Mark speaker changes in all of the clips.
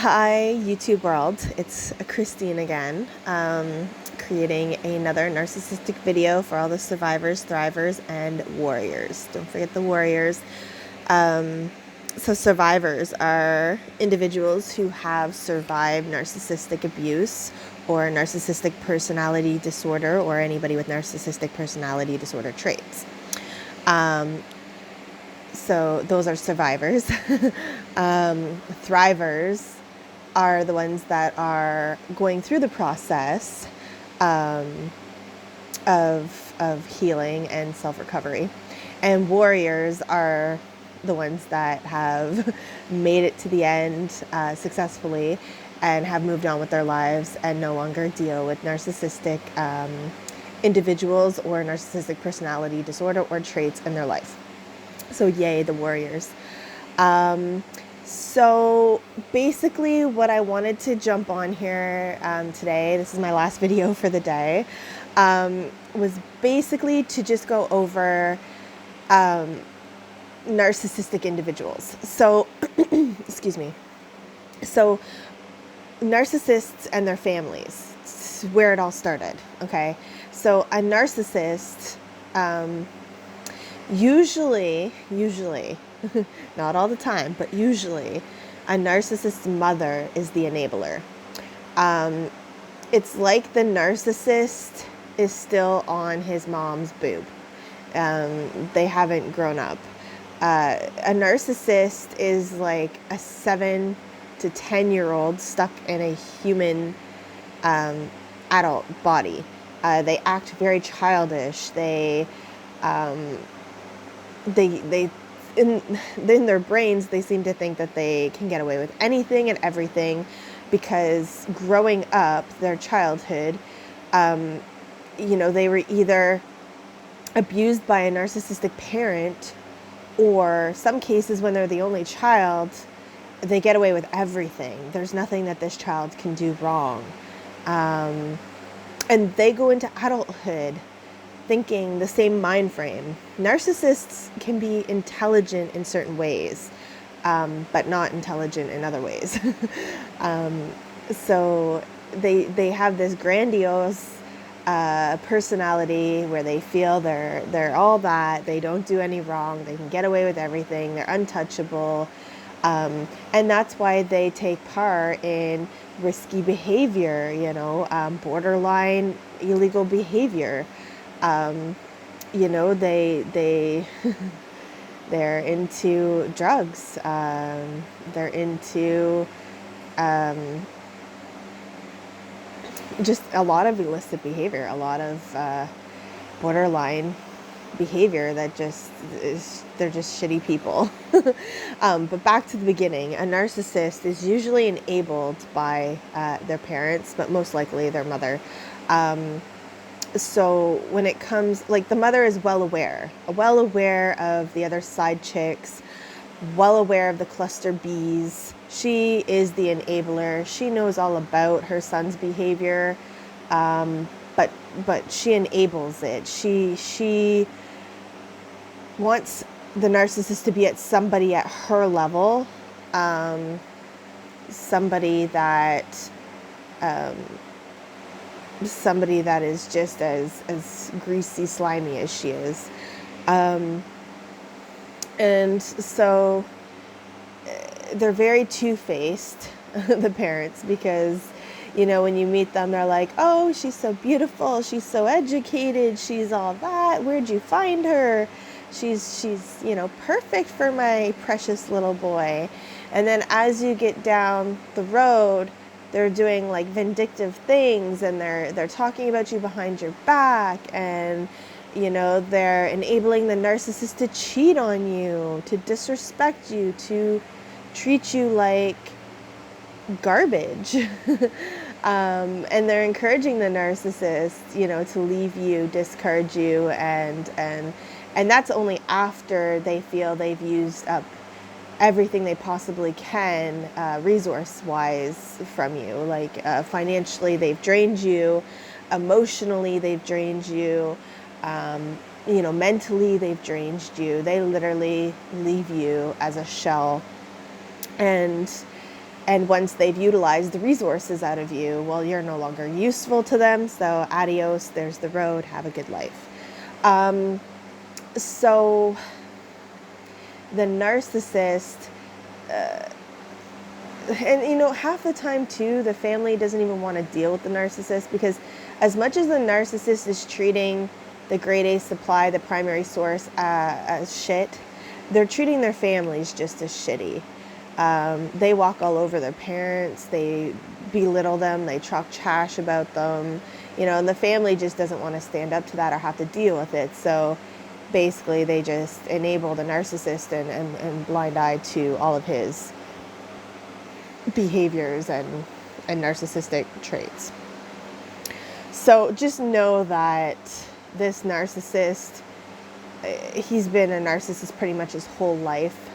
Speaker 1: Hi, YouTube world. It's Christine again, creating another narcissistic video for all the survivors, thrivers, and warriors. Don't forget the warriors. So survivors are individuals who have survived narcissistic abuse or narcissistic personality disorder, or anybody with narcissistic personality disorder traits. So those are survivors. Thrivers are the ones that are going through the process of healing and self-recovery. And warriors are the ones that have made it to the end successfully and have moved on with their lives and no longer deal with narcissistic individuals or narcissistic personality disorder or traits in their life. So yay, the warriors. So basically what I wanted to jump on here today, this is my last video for the day, was basically to just go over narcissistic individuals. So, excuse me. So narcissists and their families, it's where it all started, okay? So a narcissist, usually, not all the time, but usually, a narcissist's mother is the enabler. It's like the narcissist is still on his mom's boob. They haven't grown up. A narcissist is like a 7 to 10-year-old stuck in a human adult body. They act very childish. They in their brains, they seem to think that they can get away with anything and everything because growing up, their childhood, they were either abused by a narcissistic parent, or some cases when they're the only child, they get away with everything. There's nothing that this child can do wrong. And they go into adulthood thinking the same mind frame. Narcissists can be intelligent in certain ways, but not intelligent in other ways. So they have this grandiose personality where they feel they're all that, they don't do any wrong, they can get away with everything, they're untouchable, and that's why they take part in risky behavior, borderline illegal behavior. They they're into drugs. They're into just a lot of illicit behavior, a lot of borderline behavior that they're just shitty people. But back to the beginning, a narcissist is usually enabled by their parents, but most likely their mother. So when it comes, like, the mother is well aware of the other side chicks, well aware of the cluster Bs. She is the enabler. She knows all about her son's behavior, but she enables it. She wants the narcissist to be somebody at her level, somebody that is just as greasy, slimy as she is. And so they're very two-faced, the parents, because, when you meet them, they're like, oh, she's so beautiful, she's so educated, she's all that, where'd you find her? She's perfect for my precious little boy. And then as you get down the road, they're doing like vindictive things, and they're talking about you behind your back, and they're enabling the narcissist to cheat on you, to disrespect you, to treat you like garbage. And they're encouraging the narcissist, to leave you, discard you, and that's only after they feel they've used up everything they possibly can, resource-wise, from you. Like, financially, they've drained you. Emotionally, they've drained you. Mentally, they've drained you. They literally leave you as a shell. And And once they've utilized the resources out of you, well, you're no longer useful to them. So adios, there's the road, have a good life. So the narcissist, and half the time too, the family doesn't even want to deal with the narcissist, because as much as the narcissist is treating the grade A supply, the primary source, as shit, they're treating their families just as shitty. They walk all over their parents, they belittle them, they talk trash about them, and the family just doesn't want to stand up to that or have to deal with it. So basically they just enable the narcissist and blind eye to all of his behaviors and narcissistic traits. So just know that this narcissist, he's been a narcissist pretty much his whole life.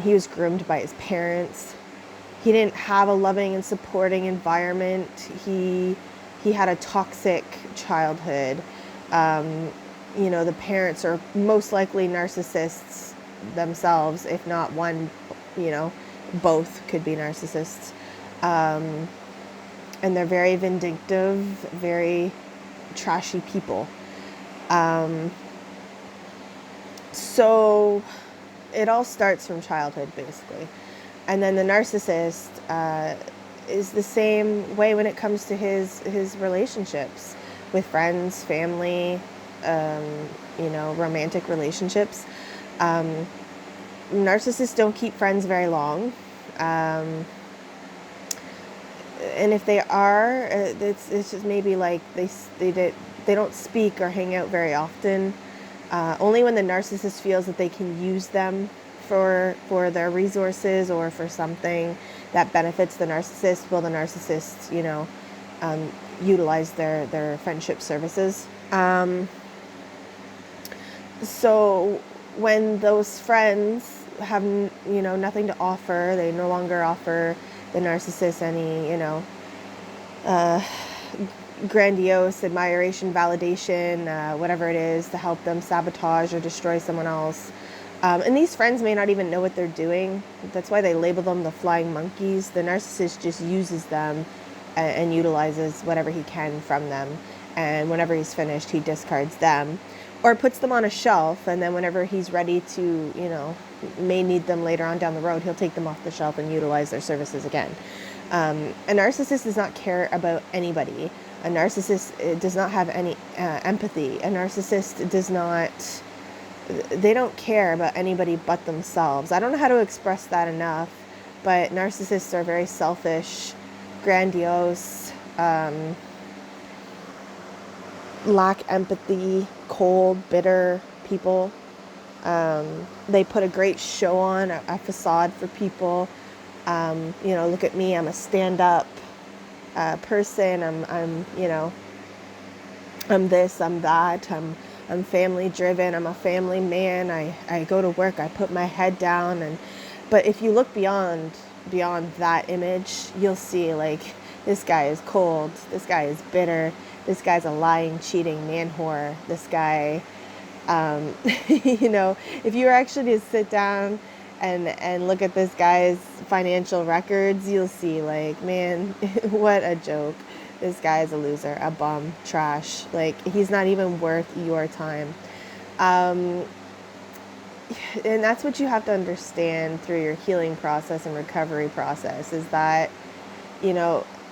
Speaker 1: He was groomed by his parents. He didn't have a loving and supporting environment. He had a toxic childhood. The parents are most likely narcissists themselves, if not one, both could be narcissists. And they're very vindictive, very trashy people. So it all starts from childhood, basically. And then the narcissist is the same way when it comes to his relationships with friends, family, romantic relationships. Narcissists don't keep friends very long. And if they are, it's just maybe like they don't speak or hang out very often. Only when the narcissist feels that they can use them for their resources or for something that benefits the narcissist, will the narcissist, utilize their friendship services. So when those friends have, nothing to offer, they no longer offer the narcissist any, grandiose admiration, validation, whatever it is to help them sabotage or destroy someone else. And these friends may not even know what they're doing. That's why they label them the flying monkeys. The narcissist just uses them and utilizes whatever he can from them. And whenever he's finished, he discards them or puts them on a shelf. And then whenever he's ready to, may need them later on down the road, he'll take them off the shelf and utilize their services again. A narcissist does not care about anybody. A narcissist does not have any empathy. A narcissist does not, they don't care about anybody but themselves. I don't know how to express that enough, but narcissists are very selfish, grandiose, lack empathy, cold, bitter people. They put a great show on, a facade for people. Look at me, I'm a stand-up person. I'm this, I'm that. I'm family driven. I'm a family man. I go to work. I put my head down. But if you look beyond that image, you'll see like this guy is cold. This guy is bitter. This guy's a lying, cheating man whore. This guy, if you were actually to sit down and look at this guy's financial records, you'll see like, man, what a joke. This guy is a loser, a bum, trash. Like, he's not even worth your time. And that's what you have to understand through your healing process and recovery process, is that,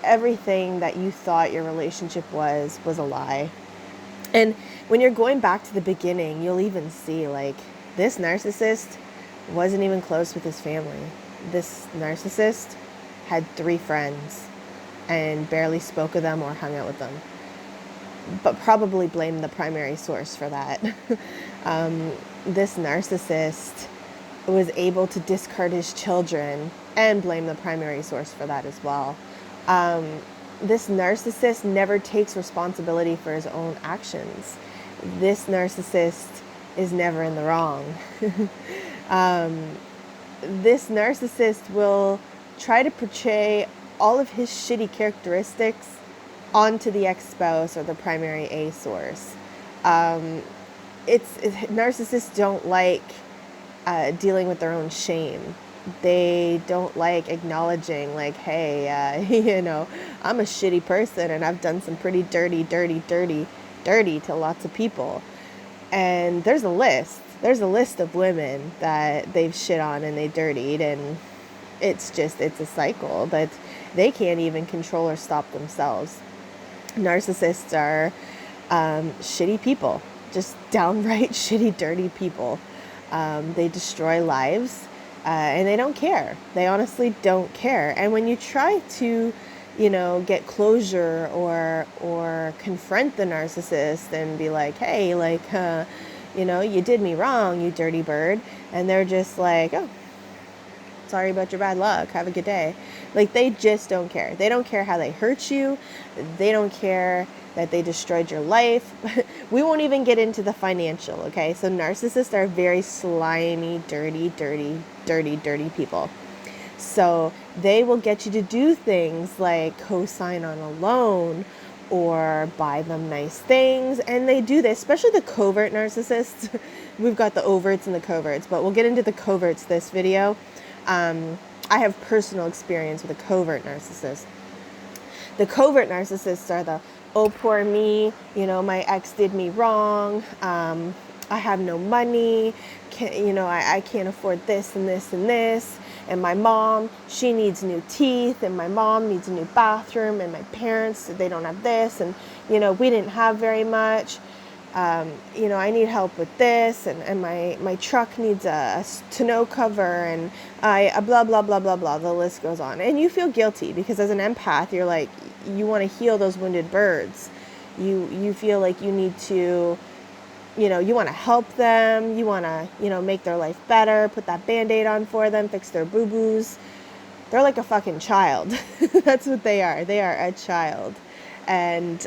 Speaker 1: everything that you thought your relationship was a lie. And when you're going back to the beginning, you'll even see like this narcissist wasn't even close with his family. This narcissist had 3 friends and barely spoke of them or hung out with them, but probably blamed the primary source for that. This narcissist was able to discard his children and blame the primary source for that as well. This narcissist never takes responsibility for his own actions. This narcissist is never in the wrong. This narcissist will try to portray all of his shitty characteristics onto the ex-spouse or the primary A source. Narcissists don't like dealing with their own shame. they don't like acknowledging, like, hey, I'm a shitty person and I've done some pretty dirty to lots of people. And there's a list. There's a list of women that they've shit on and they dirtied, and it's a cycle that they can't even control or stop themselves. Narcissists are shitty people, just downright shitty, dirty people. They destroy lives, and they don't care. They honestly don't care. And when you try to, get closure or confront the narcissist and be like, hey, like, you did me wrong, you dirty bird. And they're just like, oh, sorry about your bad luck. Have a good day. Like, they just don't care. They don't care how they hurt you. They don't care that they destroyed your life. We won't even get into the financial, okay? So narcissists are very slimy, dirty people. So they will get you to do things like co-sign on a loan or buy them nice things. And they do this, especially the covert narcissists. We've got the overts and the coverts, but we'll get into the coverts this video. I have personal experience with a covert narcissist. The covert narcissists are the, oh, poor me, my ex did me wrong, I have no money, I can't afford this and this and this, and my mom, she needs new teeth, and my mom needs a new bathroom, and my parents, they don't have this, and, we didn't have very much. I need help with this, and my truck needs a tonneau cover, and blah, blah, blah, blah, blah. The list goes on. And you feel guilty because as an empath, you're like, you want to heal those wounded birds. You feel like you need to, you want to help them. You want to, make their life better, put that Band-Aid on for them, fix their boo-boos. They're like a fucking child. That's what they are. They are a child. And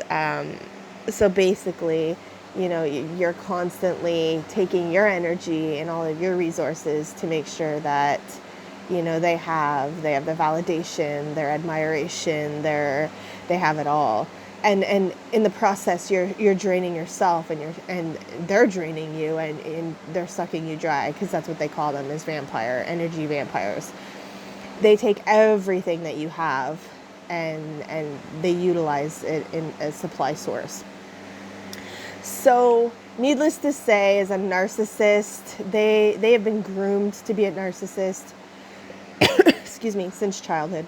Speaker 1: so basically, you're constantly taking your energy and all of your resources to make sure that, they have the validation, their admiration, they have it all. And in the process, you're draining yourself, and they're draining you, and they're sucking you dry, because that's what they call them, is energy vampires. They take everything that you have and they utilize it in a supply source. So, needless to say, as a narcissist, they have been groomed to be a narcissist, excuse me, since childhood,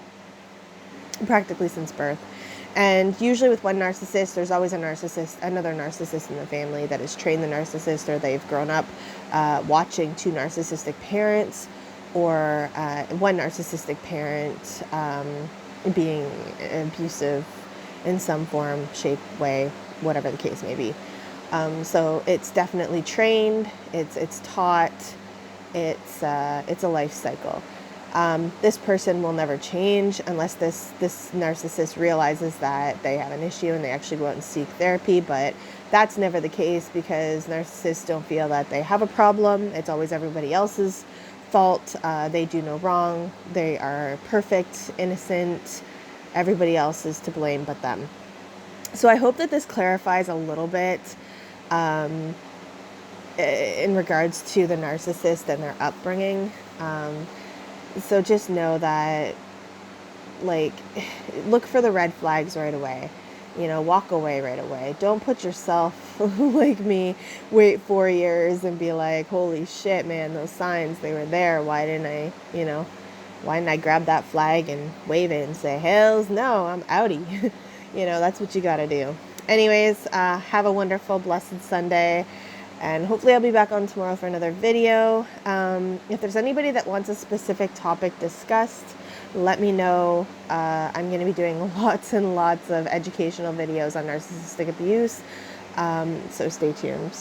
Speaker 1: practically since birth. And usually with one narcissist, there's always another narcissist in the family that has trained the narcissist, or they've grown up watching two narcissistic parents, or one narcissistic parent being abusive in some form, shape, way, whatever the case may be. So it's definitely trained, it's taught, it's a life cycle. This person will never change unless this narcissist realizes that they have an issue and they actually go out and seek therapy, but that's never the case, because narcissists don't feel that they have a problem. It's always everybody else's fault. They do no wrong. They are perfect, innocent. Everybody else is to blame but them. So I hope that this clarifies a little bit in regards to the narcissist and their upbringing. So just know that, like, look for the red flags right away. Walk away right away. Don't put yourself, like me, wait 4 years and be like, holy shit, man, those signs, they were there. Why didn't I grab that flag and wave it and say, hells no, I'm outie. That's what you got to do. Anyways, have a wonderful, blessed Sunday. And hopefully I'll be back on tomorrow for another video. If there's anybody that wants a specific topic discussed, let me know. I'm going to be doing lots and lots of educational videos on narcissistic abuse. So stay tuned.